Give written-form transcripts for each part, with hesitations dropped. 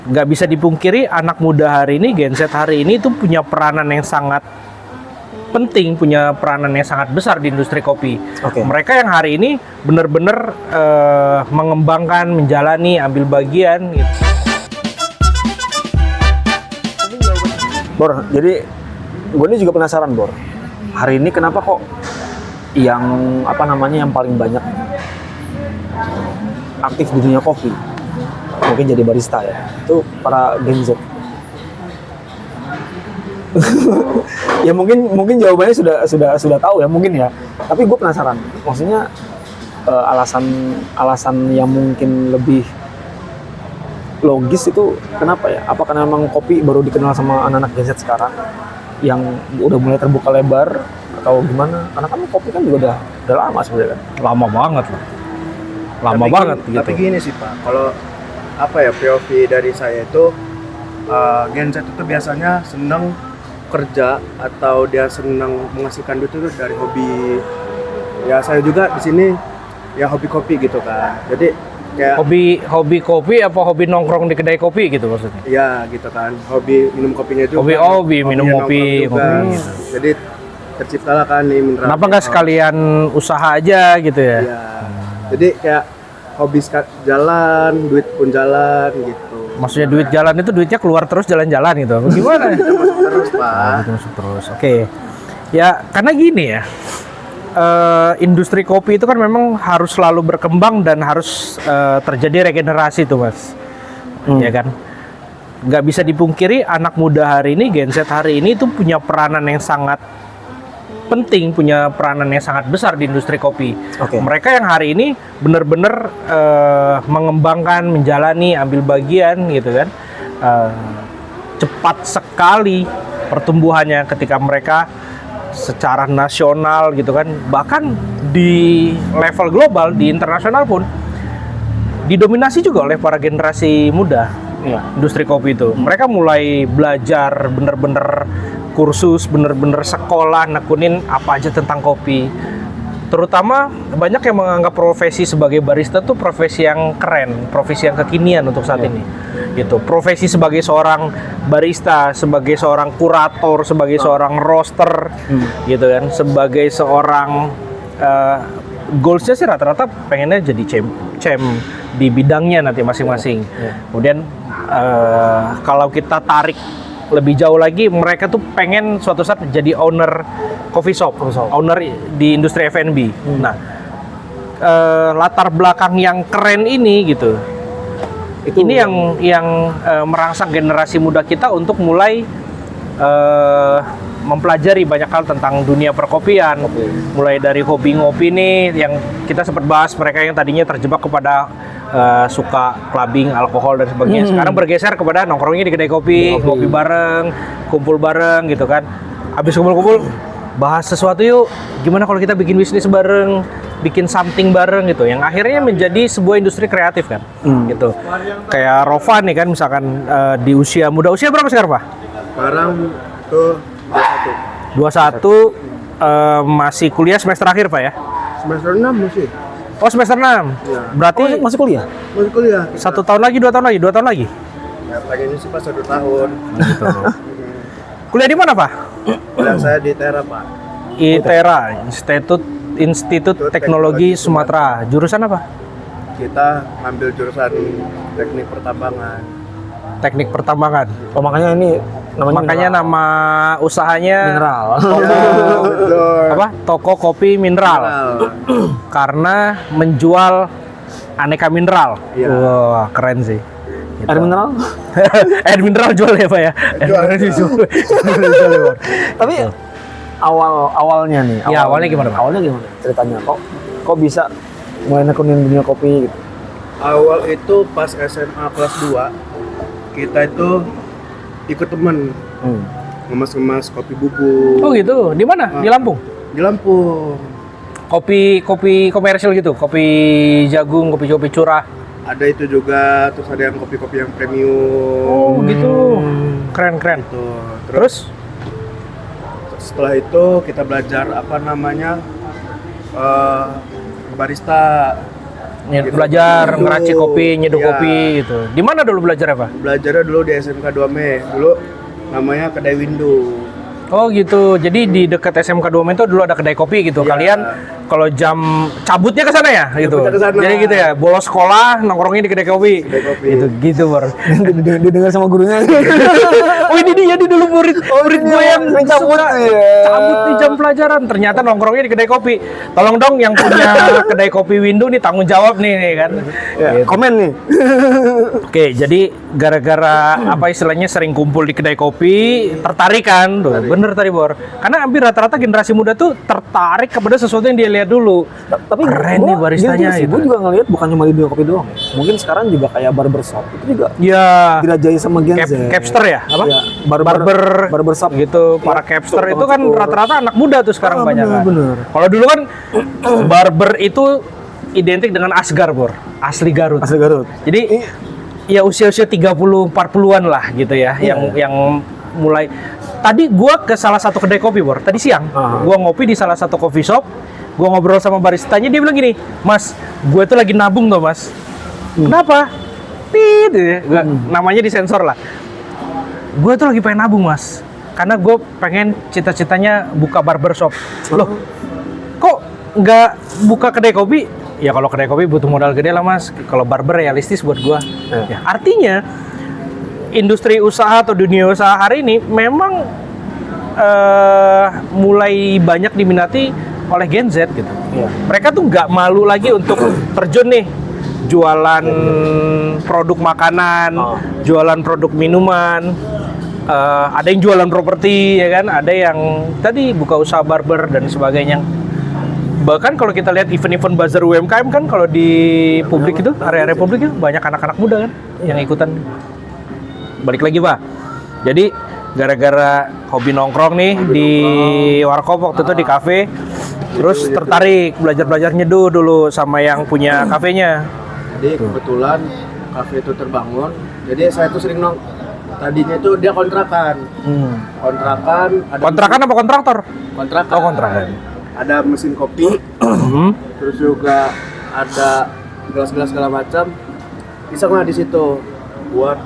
Nggak bisa dipungkiri anak muda hari ini, Gen Z hari ini itu punya peranan yang sangat penting, punya peranan yang sangat besar di industri kopi. Oke. Mereka yang hari ini benar-benar mengembangkan, menjalani, ambil bagian gitu. Bor, jadi gue ini juga penasaran, Bor. Hari ini kenapa kok yang yang paling banyak aktif di dunia kopi, mungkin jadi barista ya, itu para Gen Z. Ya mungkin jawabannya sudah tahu ya mungkin ya. Tapi gue penasaran. Maksudnya alasan yang mungkin lebih logis itu kenapa ya? Apa karena memang kopi baru dikenal sama anak-anak Gen Z sekarang yang udah mulai terbuka lebar atau gimana? Karena kan kopi kan juga udah lama sebenarnya kan. Lama banget loh. Lama banget gitu. Tapi gini sih Pak, kalau POV dari saya itu Gen Z itu biasanya seneng kerja atau dia seneng menghasilkan duit itu dari hobi. Ya saya juga di sini ya hobi kopi gitu kan. Jadi kayak hobi kopi apa hobi nongkrong di kedai kopi gitu maksudnya? ya gitu kan, hobi minum kopinya juga. Hobi minum kopi gitu. Jadi terciptalah kan nih mineral. Kenapa nggak sekalian usaha aja gitu ya? Iya. Jadi kayak hobi jalan, duit pun jalan gitu. Maksudnya duit jalan itu duitnya keluar terus jalan-jalan gitu. Gimana? Terus Pak. Masuk terus. Oke. Ya karena gini ya. Industri kopi itu kan memang harus selalu berkembang dan harus terjadi regenerasi tuh Mas. Ya kan? Nggak bisa dipungkiri anak muda hari ini, Gen Z hari ini itu punya peranan yang sangat penting, punya peranan yang sangat besar di industri kopi. Oke. Mereka yang hari ini benar-benar mengembangkan, menjalani, ambil bagian gitu kan. Cepat sekali pertumbuhannya ketika mereka secara nasional gitu kan, bahkan di level global, di internasional pun didominasi juga oleh para generasi muda. Iya. Industri kopi itu mereka mulai belajar bener-bener kursus, bener-bener sekolah nekunin apa aja tentang kopi. Terutama banyak yang menganggap profesi sebagai barista tuh profesi yang keren, profesi yang kekinian untuk saat ini. Gitu. Profesi sebagai seorang barista, sebagai seorang kurator, sebagai seorang roaster, gitu kan, sebagai seorang goalsnya sih rata-rata pengennya jadi champ di bidangnya nanti masing-masing. Kemudian kalau kita tarik lebih jauh lagi, mereka tuh pengen suatu saat jadi owner coffee shop, owner di industri F&B. Nah, latar belakang yang keren ini gitu, ini yang merangsang generasi muda kita untuk mulai mempelajari banyak hal tentang dunia perkopian. Mulai dari hobi ngopi nih, yang kita sempat bahas, mereka yang tadinya terjebak kepada suka clubbing, alkohol dan sebagainya. Sekarang bergeser kepada nongkrongnya di kedai kopi, ngopi bareng, kumpul bareng gitu kan. Habis kumpul-kumpul, bahas sesuatu yuk. Gimana kalau kita bikin bisnis bareng, bikin something bareng gitu. Yang akhirnya menjadi sebuah industri kreatif kan. Gitu. Kayak Rova nih kan misalkan di usia muda. Usia berapa sekarang, Pak? Sekarang tuh 21. Masih kuliah semester akhir, Pak ya? semester 6 masih. Oh, semester 6. Iya. Berarti masih kuliah? Masih kuliah. 1 tahun lagi, 2 tahun lagi, 2 tahun lagi. Ya pengennya sih Pak 1 tahun. Gitu. Kuliah di mana, Pak? Dan saya di Tera Pak. ITERA, Institut Teknologi Sumatera. Jurusan apa? Kita ngambil jurusan teknik pertambangan. Teknik pertambangan. Oh makanya ini Makanya nama usahanya mineral. Apa? Toko kopi mineral. Karena menjual aneka mineral. Iya. Wah, keren sih. Gitu. Air mineral? Air mineral jual ya, Pak ya? Jual. Tapi awalnya nih. Ya, awalnya gimana, Pak? Awalnya gimana ceritanya? Kok bisa mulai nekunin dunia kopi gitu? Awal itu pas SMA kelas 2, kita itu ikut temen ngemas kopi bubuk. Oh gitu. Di mana? Di Lampung? Di Lampung. Kopi komersial gitu, kopi jagung, kopi curah. Ada itu juga, terus ada yang kopi-kopi yang premium. Oh gitu. Keren. Gitu. Terus? Setelah itu kita belajar barista. Belajar Dulu. ngeracik kopi, nyeduh Iya. kopi gitu. Di mana dulu belajar apa? Belajarnya dulu di SMK 2 Mei. Dulu namanya kedai window. Oh gitu. Jadi di dekat SMK 2 Mei itu dulu ada kedai kopi gitu. Iya. Kalian kalau jam cabutnya ke sana ya gitu. Cabutnya ke sana. Jadi gitu ya. Bolos sekolah nongkrongnya di kedai kopi. Kedai kopi. Gitu Bor. Didengar sama gurunya. Oh ini dia di dulu murid gue yang cabut. suka cabut di jam pelajaran. Ternyata nongkrongnya di kedai kopi. Tolong dong yang punya kedai kopi window nih tanggung jawab nih kan. Ya, komen nih. Oke, jadi gara-gara apa istilahnya sering kumpul di kedai kopi, tertarik kan? Tuh, bener tadi Bor. Karena hampir rata-rata generasi muda tuh tertarik kepada sesuatu yang dia lihat dulu. Tapi keren nih baristanya gitu. Gue juga ngeliat bukan cuma di dunia kopi doang. Mungkin sekarang juga kayak barbershop itu juga Ya, dirajai sama Gen Z. capster ya? Apa? Ya, barbershop gitu. Para capster itu kan rata-rata anak muda tuh sekarang banyak kan. bener. Kalau dulu kan barber itu identik dengan Asgar, Bor. Asli Garut. Asli Garut. Jadi ya usia-usia 30 40-an lah gitu ya yang mulai. Tadi gua ke salah satu kedai kopi, Bor. Tadi siang. Gua ngopi di salah satu coffee shop. Gua ngobrol sama baristanya, dia bilang gini, "Mas, gue tuh lagi nabung tuh, Mas." Kenapa? Tit, namanya disensor lah. Gue tuh lagi pengen nabung, Mas. Karena gue pengen cita-citanya buka barbershop. Loh, kok nggak buka kedai kopi? Ya kalau kedai kopi butuh modal gede lah, Mas. Kalau barber realistis buat gue. Ya, artinya industri usaha atau dunia usaha hari ini memang mulai banyak diminati oleh Gen Z gitu. Mereka tuh nggak malu lagi untuk terjun nih jualan produk makanan, jualan produk minuman, ada yang jualan properti ya kan, ada yang tadi buka usaha barber dan sebagainya. Bahkan kalau kita lihat event-event bazar UMKM kan kalau di publik itu, area-area publik itu banyak anak-anak muda kan yang ikutan. Balik lagi Pak. Jadi gara-gara hobi nongkrong nih di warkop waktu itu di kafe, terus tertarik belajar nyeduh dulu sama yang punya kafenya. Jadi kebetulan kafe itu terbangun. Jadi saya tuh sering tadinya itu dia kontrakan. Kontrakan apa kontraktor? Kontrakan. Oh, kontrakan. Ada mesin kopi. Terus juga ada gelas-gelas segala macam. Iseng lah di situ. Buat.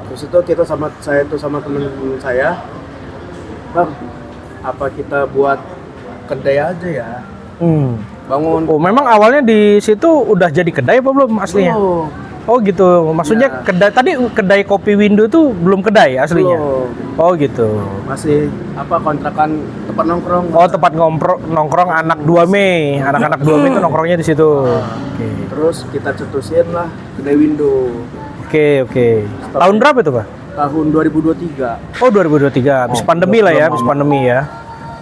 Terus itu saya sama temen saya, "Bang, apa kita buat kedai aja ya?" Bangun. Oh, memang awalnya di situ udah jadi kedai apa belum aslinya? Belum. Oh gitu. Maksudnya Ya. kedai kopi window tuh belum kedai aslinya. Belum. Oh gitu. Masih kontrakan tempat nongkrong. Oh, tempat nongkrong anak 2 Mei. Anak-anak 2 Mei itu nongkrongnya di situ. Oke. Terus kita cetusin lah kedai window. Oke. Tahun berapa itu, Pak? Tahun 2023. Oh, 2023. Habis pandemi lah ya, habis pandemi ya.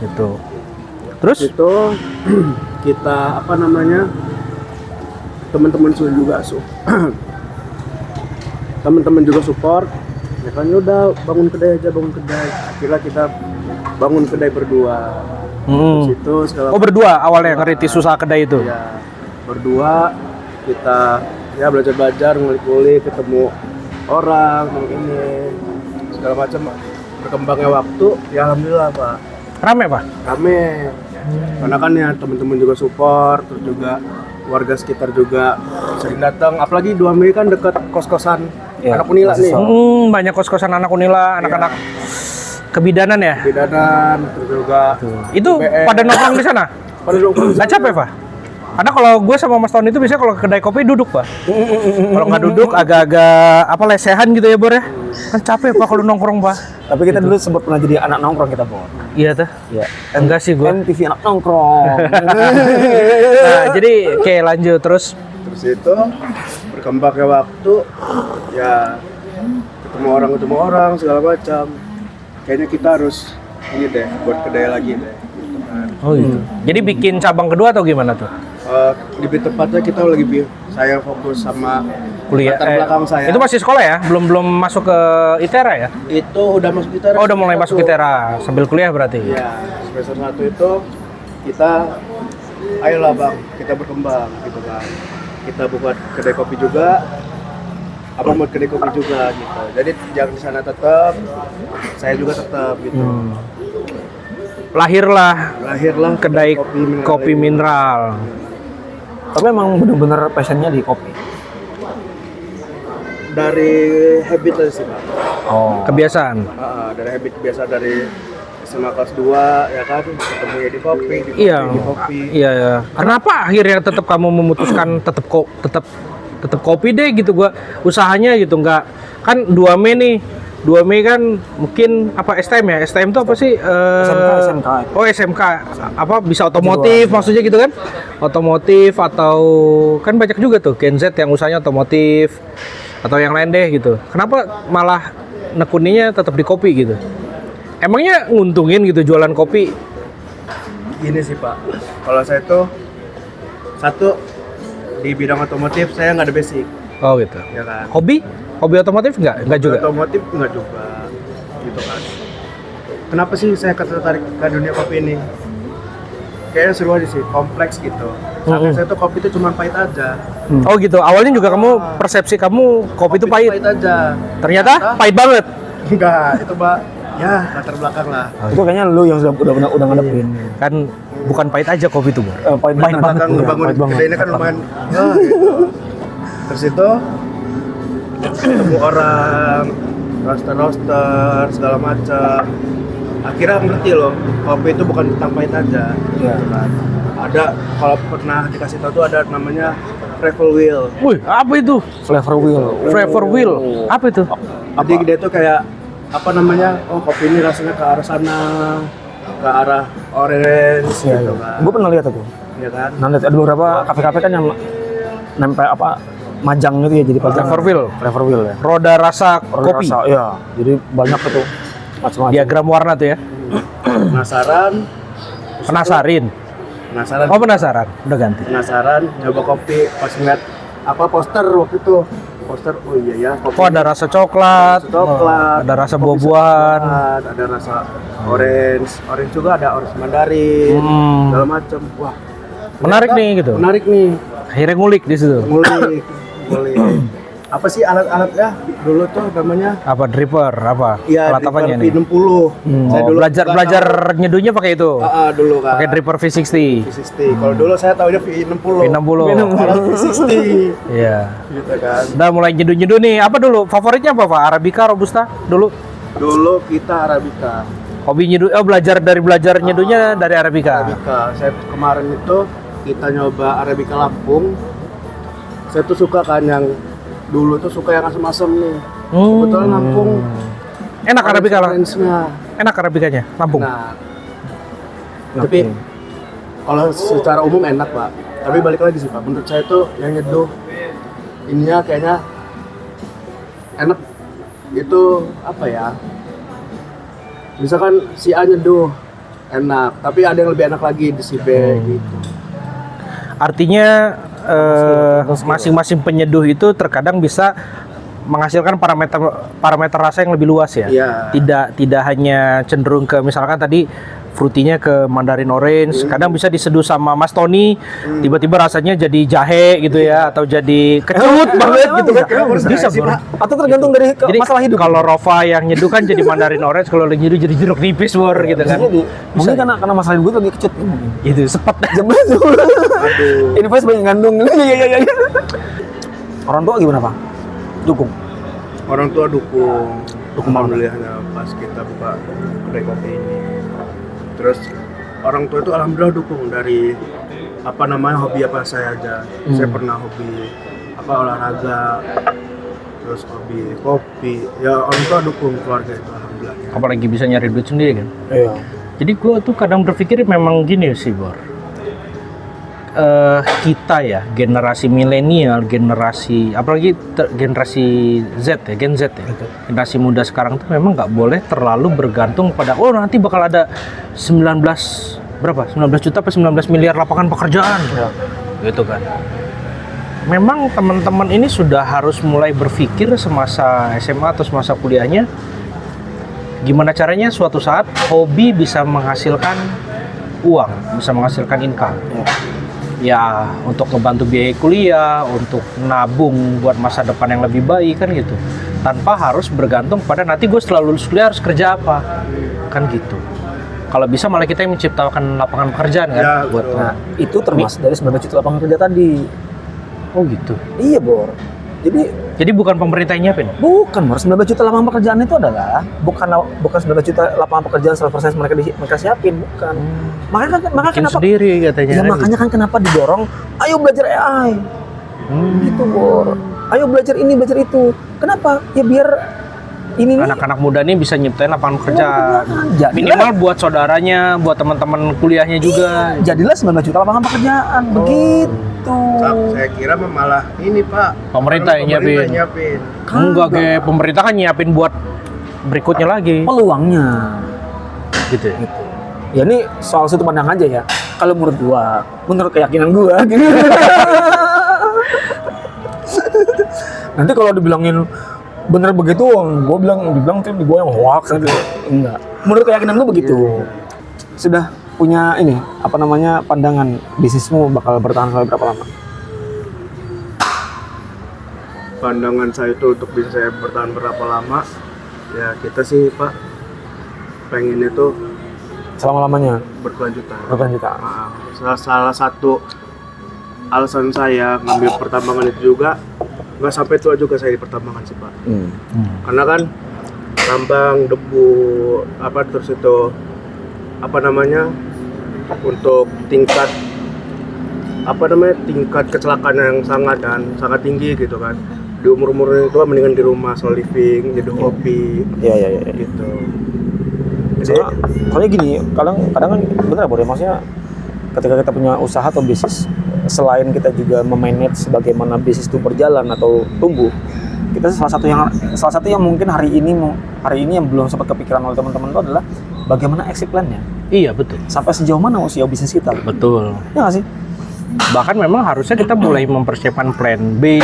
Gitu. Terus Itu kita teman-teman juga support. Ya kan udah bangun kedai. Akhirnya kita bangun kedai berdua. Terus itu segala Oh, berdua awalnya ngerintis usaha kedai itu. ya, berdua kita ya belajar ngulik-ngulik, ketemu orang ini segala macam. Berkembangnya waktu ya alhamdulillah Pak, Rame, Pak? rame. Karena kan ya teman-teman juga support, terus juga warga sekitar juga sering datang. Apalagi 2 Mei kan dekat kos-kosan anak Unila nih. Banyak kos-kosan anak Unila, anak-anak kebidanan ya. Bidanan, terus juga Itu BM. pada nongkrong di sana. pada nongkrong. Nggak capek, Pak? Karena kalau gue sama Mas Tony itu biasanya kalau ke kedai kopi duduk, Pak. Kalau nggak duduk agak-agak lesehan gitu ya, Bor ya. Kan capek, Pak, kalau nongkrong, Pak. Tapi kita dulu sempat pernah jadi anak nongkrong kita, Bor. Iya tuh. Iya. Enggak sih gue. MTV anak nongkrong. Nah, jadi oke lanjut terus. Terus itu berkembangnya waktu ya ketemu orang segala macam. Kayaknya kita harus ini deh buat kedai lagi deh. Gitu kan. Oh gitu. Jadi bikin cabang kedua atau gimana tuh? Lebih tepatnya kita saya fokus sama Kuliah. latar belakang saya. Itu masih sekolah ya? Belum masuk ke ITERA ya? Itu udah masuk ITERA. Oh, udah mulai masuk semester ITERA sambil kuliah berarti. 1. Ya, semester 1 itu kita ayolah Bang, kita berkembang gitu kan. Kita buka kedai kopi juga. Abang buat kedai kopi juga gitu. Jadi jangan di sana tetap, saya juga tetap gitu. Lahirlah Lahirlah kedai kopi mineral. Tapi emang bener-bener passionnya di kopi. Dari habit aja sih Pak. Oh. Kebiasaan. Dari habit biasa dari SMA kelas 2 ya kan, ketemunya di kopi, Iya. di kopi. Iya, iya. Kenapa akhirnya tetap kamu memutuskan tetap kopi deh gitu? Gua usahanya gitu, nggak kan 2 Mei nih. 2 Mei kan mungkin apa STM ya? STM itu apa sih? SMK. Oh, SMK. Apa bisa otomotif maksudnya gitu kan? Otomotif atau kan banyak juga tuh Gen Z yang usahanya otomotif atau yang lain deh gitu. Kenapa malah nekuninya tetap di kopi gitu? Emangnya nguntungin gitu jualan kopi? Gini sih Pak, kalau saya tuh satu di bidang otomotif saya nggak ada basic, Oh gitu. ya kan. Hobi? Hobi otomotif nggak? Nggak juga? Otomotif nggak juga, gitu kan. Kenapa sih saya tertarik ke dunia kopi ini? Kayaknya seru aja sih, kompleks gitu. Sampai saya tuh kopi itu cuma pahit aja. Oh gitu. Awalnya juga kamu persepsi kamu kopi itu pahit. Pahit aja. Ternyata pahit banget. Enggak, itu Pak. Ya, latar belakang lah. Itu kayaknya lu yang udah ngadepin. Kan bukan pahit aja kopi itu, Bor. Pahit Latar belakang banget. ngebangun Pahit banget. kedai ini kan lumayan. Gitu. Terus itu ketemu orang, roster segala macam. Akhirnya ngerti loh, kopi itu bukan tentang pahit aja. Iya. Gitu kan. Ada kalau pernah dikasih tahu tuh ada namanya travel wheel. Wih, apa itu? Flavor wheel. Flavor wheel. Apa itu? Jadi dia tuh kayak apa namanya? Oh, kopi ini rasanya ke arah sana, ke arah orange Iya, gitu iya. kan. Gue pernah lihat itu. Ya kan? Nah, lihat ada beberapa kafe-kafe kan yang nempel apa majang gitu ya, jadi pajangan. Flavor wheel. Flavor wheel ya. Roda rasa kopi. Rasa, iya. Jadi banyak itu macam-macam. Diagram warna tuh ya. Penasaran? Penasarin. Penasaran? Oh, penasaran. Udah ganti. Penasaran? Nyoba kopi pas ngeliat apa poster waktu itu. Poster, oh iya ya. Kopi Oh, ada rasa coklat. coklat, Ada rasa kopi buah-buahan. coklat, ada rasa orange juga ada orange mandarin, segala macam. Wah, Menarik ternyata nih gitu. Menarik nih. Akhirnya ngulik di situ. Ngulik. Apa sih alat-alatnya dulu tuh namanya? Apa dripper? Apa? Iya, Alat apanya nih? V60. Saya Oh, dulu belajar nyeduhnya pakai itu. dulu kan. Pakai dripper V60. V60. Kalau dulu saya tahunya V60. V60. Kalau V60. Iya. Gitu kan. Udah mulai nyeduh-nyeduh nih. Apa dulu? Favoritnya apa, Pak? Arabica, Robusta dulu? Dulu kita Arabica. Hobi nyeduh, belajar nyeduhnya dari Arabica. Arabica. Saya kemarin itu kita nyoba Arabica Lampung. Saya tuh suka kan yang dulu tuh suka yang asam-asam nih. Kebetulan Lampung Enak Arabica lah. orange-nya. Enak Arabicanya, Lampung. Nah, tapi kalau secara umum enak Pak. Tapi balik lagi sih Pak, menurut saya tuh yang nyeduh ininya kayaknya enak itu apa ya? Misalkan si A nyeduh enak, tapi ada yang lebih enak lagi di si B gitu. Artinya masing-masing penyeduh itu terkadang bisa menghasilkan parameter rasa yang lebih luas ya. Iya. Tidak hanya cenderung ke misalkan tadi fruitynya ke mandarin orange, kadang bisa diseduh sama Mas Tony, tiba-tiba rasanya jadi jahe gitu ya, atau jadi kecut banget gitu kan. Bisa, Bro. Atau tergantung dari Jadi masalah hidup. kalau Rova yang nyeduh kan jadi mandarin orange, kalau lagi nyeduh jadi jeruk nipis, Bor, gitu kan. Mungkin karena masalah hidup gue lagi kecut mungkin. Itu sepet. Jam itu. Invest banyak ngandung. Iya. Orang tua gimana, Pak? Dukung. Orang tua dukung alhamdulillahnya pas kita buka kedai kopi ini. Terus orang tua itu alhamdulillah dukung dari apa namanya hobi apa saya aja. Saya pernah hobi apa olahraga, terus hobi kopi. Ya orang tua dukung keluarga itu alhamdulillah. Apalagi bisa nyari duit sendiri kan. Iya. Jadi gue tuh kadang berpikir memang gini sih, Bor. Kita ya, generasi milenial, generasi apalagi generasi Z ya, Gen Z ya, generasi muda sekarang tuh memang nggak boleh terlalu bergantung pada nanti bakal ada 19 juta apa 19 miliar lapangan pekerjaan, gitu kan. Memang teman-teman ini sudah harus mulai berpikir semasa SMA atau semasa kuliahnya, gimana caranya suatu saat hobi bisa menghasilkan uang, bisa menghasilkan income. Ya, untuk ngebantu biaya kuliah, untuk nabung buat masa depan yang lebih baik kan gitu. Tanpa harus bergantung pada nanti gue setelah lulus kuliah harus kerja apa. Kan gitu. Kalau bisa malah kita yang menciptakan lapangan pekerjaan kan Ya, buat. betul. Nah, itu termasuk dari 19 juta lapangan kerja tadi. Oh gitu. Iya, Bor. Jadi bukan pemerintah yang nyiapin. Bukan, Bor. 19 juta lapangan pekerjaan itu adalah bukan 19 juta lapangan pekerjaan 100% mereka siapin, bukan. Makanya Bikin kenapa sendiri katanya. ya, makanya kan kenapa didorong, ayo belajar AI. Gitu, Bor. Ayo belajar ini, belajar itu. Kenapa? Ya biar ini nih Anak-anak muda nih bisa nyiptain lapangan pekerjaan. Jadilah- Minimal buat saudaranya, buat teman-teman kuliahnya juga. jadilah 19 juta lapangan pekerjaan. Begitu. Saya kira malah ini Pak. Pemerintah yang Pemerintah nyiapin. nyiapin. Enggak, kayak pemerintah kan nyiapin buat berikutnya lagi. Peluangnya. Gitu ya. Gitu. Ya ini soal sudut pandang aja ya. Kalau menurut gua, menurut keyakinan gua gitu. Nanti kalau dibilangin bener begitu, gua dibilang tuh gua yang hoax gitu. Enggak. Menurut keyakinan gua begitu. Sudah punya ini, apa namanya, pandangan bisnismu bakal bertahan sampai berapa lama? Pandangan saya itu untuk bisa saya bertahan berapa lama? Ya kita sih Pak pengen itu Selama-lamanya berkelanjutan. berkelanjutan. Salah satu alasan saya ngambil pertambangan itu juga nggak sampai tua juga saya di pertambangan sih Pak. Karena kan tambang, debu, apa terus itu apa namanya untuk tingkat kecelakaan yang sangat tinggi gitu kan. Di umur-umur itu mendingan di rumah solo living, jadi hobi Iya. gitu. Jadi Soalnya gini, kadang kan bener Bor, ya, maksudnya ketika kita punya usaha atau bisnis, selain kita juga memanage bagaimana bisnis itu berjalan atau tumbuh, kita salah satu yang mungkin hari ini yang belum sempat kepikiran oleh teman-teman itu adalah bagaimana exit plan-nya, Iya, betul. sampai sejauh mana usia bisnis kita, Betul. ya nggak sih? Bahkan memang harusnya kita mulai mempersiapkan plan B,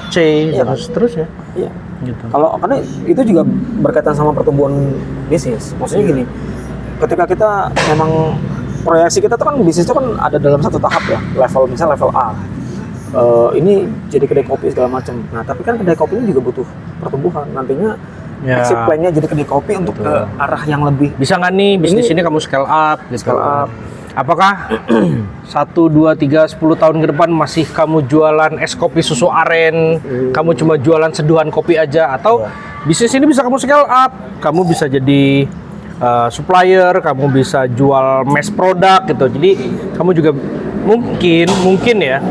C, Iya, dan seterusnya. Iya. Gitu. Karena itu juga berkaitan sama pertumbuhan bisnis. Maksudnya gini, ketika kita memang proyeksi kita tuh kan bisnis itu kan ada dalam satu tahap ya, misalnya level A. Ini jadi kedai kopi segala macam. Nah, tapi kan kedai kopi ini juga butuh pertumbuhan. Nantinya Ya. exit plan-nya jadi kedai kopi untuk ke arah yang lebih Bisa nggak nih bisnis ini kamu scale up? Gitu. scale up. Apakah 1, 2, 3, 10 tahun ke depan masih kamu jualan es kopi susu aren, kamu cuma jualan seduhan kopi aja, atau bisnis ini bisa kamu scale up, kamu bisa jadi supplier, kamu bisa jual mass product gitu. Jadi kamu juga mungkin ya,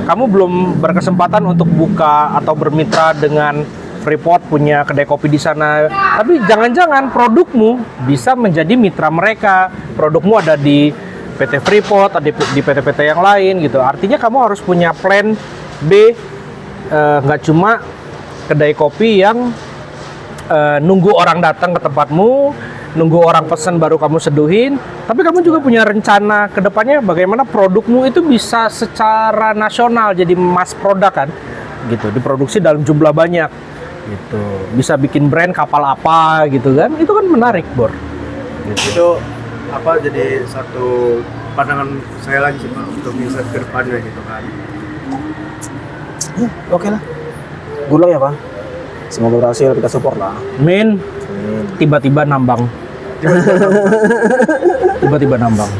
kamu belum berkesempatan untuk buka atau bermitra dengan Freeport punya kedai kopi di sana, tapi jangan-jangan produkmu bisa menjadi mitra mereka. Produkmu ada di PT Freeport, ada di PT-PT yang lain gitu. Artinya kamu harus punya plan B, nggak cuma kedai kopi yang nunggu orang datang ke tempatmu, nunggu orang pesan baru kamu seduhin, tapi kamu juga punya rencana ke depannya bagaimana produkmu itu bisa secara nasional jadi mass product kan, gitu, diproduksi dalam jumlah banyak. Gitu, bisa bikin brand kapal apa gitu kan, itu kan menarik Bor gitu. itu apa jadi satu pandangan saya lagi sih Pak untuk bisa ke depannya gitu kan. Oke lah. Good luck ya, Pak. Semoga berhasil, kita support lah. Min, tiba-tiba nambang. Tiba-tiba nambang.